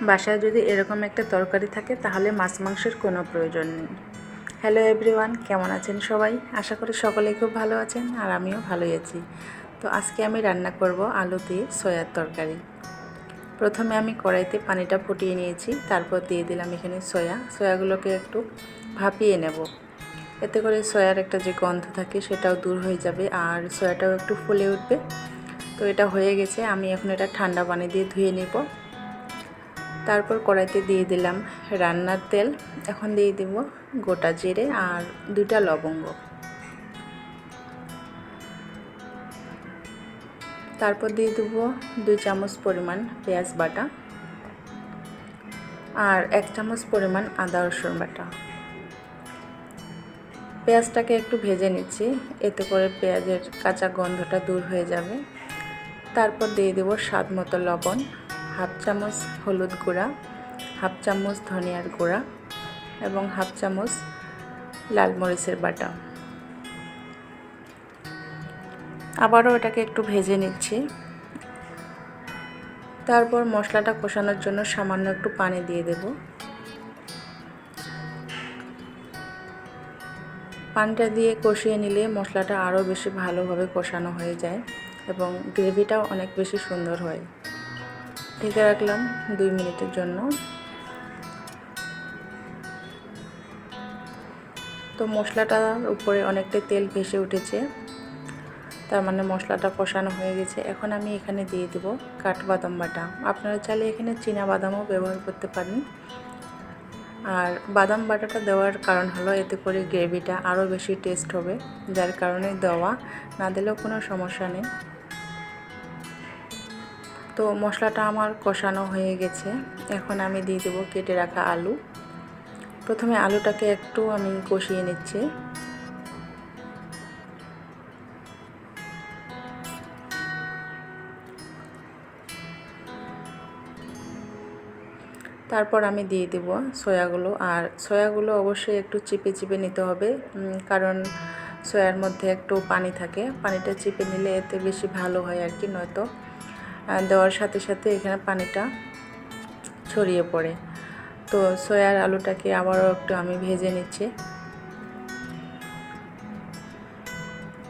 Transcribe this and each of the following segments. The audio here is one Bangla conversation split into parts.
বাসায় যদি এরকম একটা তরকারি থাকে তাহলে মাছ মাংসের কোনো প্রয়োজন নেই। হ্যালো এভরিওয়ান, কেমন আছেন সবাই? আশা করি সকলেই খুব ভালো আছেন আর আমিও ভালোই আছি। তো আজকে আমি রান্না করব আলু দিয়ে সয়ার তরকারি। প্রথমে আমি কড়াইতে পানিটা ফুটিয়ে নিয়েছি, তারপর দিয়ে দিলাম এখানে সয়াগুলোকে একটু ভাপিয়ে নেব। এতে করে সয়ার একটা যে গন্ধ থাকে সেটাও দূর হয়ে যাবে আর সয়াটাও একটু ফুলে উঠবে। তো এটা হয়ে গেছে, আমি এখন এটা ঠান্ডা পানি দিয়ে ধুয়ে নেব। তারপর কড়াইতে দিয়ে দিলাম রান্নার তেল, এখন দিয়ে দেব গোটা জিরে আর 2টা লবঙ্গ। তারপর দিয়ে দেব 2 চামচ পরিমাণ পেঁয়াজ বাটা আর 1 চামচ পরিমাণ আদা রসুন বাটা। পেঁয়াজটাকে একটু ভেজে নিচ্ছি, এতে করে পেঁয়াজের কাঁচা গন্ধটা দূর হয়ে যাবে। তারপর দিয়ে দেব স্বাদ মতো লবণ, হাফ চামচ হলুদ গুঁড়া, হাফ চামচ ধনিয়ার গুঁড়া এবং হাফ চামচ লাল মরিচের বাটা। আবারও এটাকে একটু ভেজে নিচ্ছি। তারপর মশলাটা কষানোর জন্য সামান্য একটু পানি দিয়ে দেব। পানিটা দিয়ে কষিয়ে নিলে মশলাটা আরও বেশি ভালোভাবে কষানো হয়ে যায় এবং গ্রেভিটাও অনেক বেশি সুন্দর হয়। ঢেকে রাখলাম 2 মিনিটের জন্য। তো মশলাটার উপরে অনেকটা তেল ভেসে উঠেছে, তার মানে মশলাটা কষানো হয়ে গেছে। এখন আমি এখানে দিয়ে দেব কাঠবাদাম বাটা। আপনারা চাইলে এখানে চীনা বাদামও ব্যবহার করতে পারেন। আর বাদাম বাটাটা দেওয়ার কারণ হলো এতে করে গ্রেভিটা আরও বেশি টেস্ট হবে, যার কারণে দেওয়া, না দিলেও কোনো সমস্যা নেই। তো মশলাটা আমার কষানো হয়ে গেছে, এখন আমি দিয়ে দেব কেটে রাখা আলু। প্রথমে আলুটাকে একটু আমি কষিয়ে নিচ্ছি। তারপর আমি দিয়ে দেব সয়াগুলো, আর সয়াগুলো অবশ্যই একটু চিপে চিপে নিতে হবে, কারণ সয়ার মধ্যে একটু পানি থাকে, পানিটা চিপে নিলে এতে বেশি ভালো হয় আর কি, নয়তো দেওয়ার সাথে সাথে এখানে পানিটা ছড়িয়ে পড়ে। তো সয়ার আলুটাকে আবারও একটু আমি ভেজে নিচ্ছি।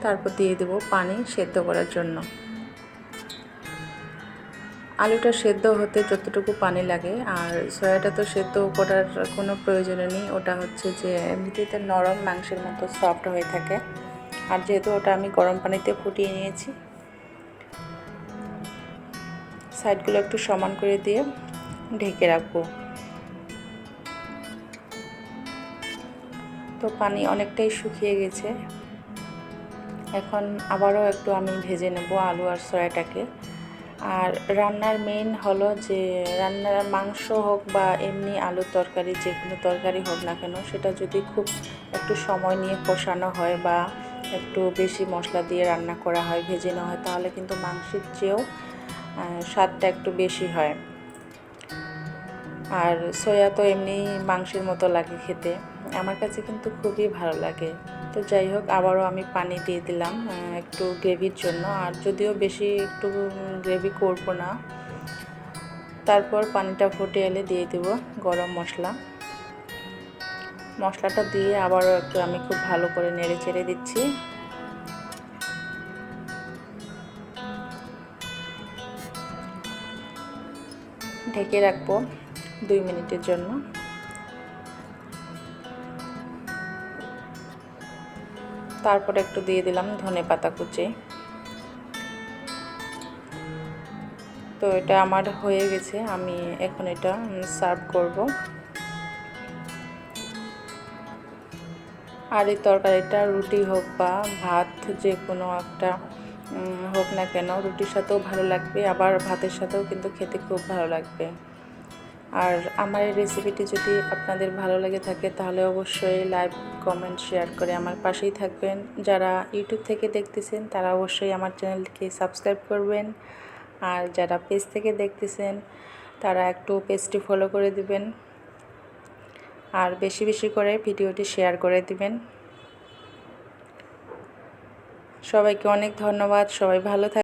তারপর দিয়ে দেব পানি সেদ্ধ করার জন্য। আলুটা সেদ্ধ হতে যতটুকু পানি লাগে, আর সয়াটা তো সেদ্ধ করার কোনো প্রয়োজন নেই, ওটা হচ্ছে যে এমনিতে নরম মাংসের মতো সফট হয়ে থাকে। আর যেহেতু ওটা আমি গরম পানিতে ফুটিয়ে নিয়েছি, সাইডগুলো একটু সমান করে দিয়ে ঢেকে রাখবো। তো পানি অনেকটাই শুকিয়ে গেছে, এখন আবারও একটু আমি ভেজে নেব আলু আর সয়াটাকে। আর রান্নার মেইন হলো যে রান্নার মাংস হোক বা এমনি আলুর তরকারি, যে কোনো তরকারি হোক না কেন, সেটা যদি খুব একটু সময় নিয়ে কষানো হয় বা একটু বেশি মশলা দিয়ে রান্না করা হয়, ভেজে নেওয়া হয়, তাহলে কিন্তু মাংসের চেয়েও স্বাদটা একটু বেশি হয়। আর সয়া তো এমনি মাংসের মতো লাগে খেতে, আমার কাছে কিন্তু খুবই ভালো লাগে। তো যাই হোক, আবারও আমি পানি দিয়ে দিলাম একটু গ্রেভির জন্য, আর যদিও বেশি একটু গ্রেভি করব না। তারপর পানিটা ফুটে এলে দিয়ে দেব গরম মশলা। মশলাটা দিয়ে আবারও একটু আমি খুব ভালো করে নেড়ে চেড়ে দিচ্ছি। ঢেকে রাখবো 2 মিনিটের জন্য। তারপর একটু দিয়ে দিলাম ধনেপাতা কুচি। তো এটা আমার হয়ে গেছে, আমি এখন এটা সার্ভ করব। আর এই তরকারিটা রুটি হোক বা ভাত, যে কোনো একটা হোক না কেন, রুটির সাথেও ভালো লাগবে, আবার ভাতের সাথেও কিন্তু খেতে খুব ভালো লাগবে। আর আমার এই রেসিপিটি যদি আপনাদের ভালো লেগে থাকে তাহলে অবশ্যই লাইক, কমেন্ট, শেয়ার করে আমার পাশেই থাকবেন। যারা ইউটিউব থেকে দেখতেছেন তারা অবশ্যই আমার চ্যানেলকে সাবস্ক্রাইব করবেন, আর যারা পেজ থেকে দেখতেছেন তারা একটু পেজটি ফলো করে দিবেন, আর বেশি বেশি করে ভিডিওটি শেয়ার করে দিবেন। সবাইকে অনেক ধন্যবাদ, সবাই ভালো থাকবেন।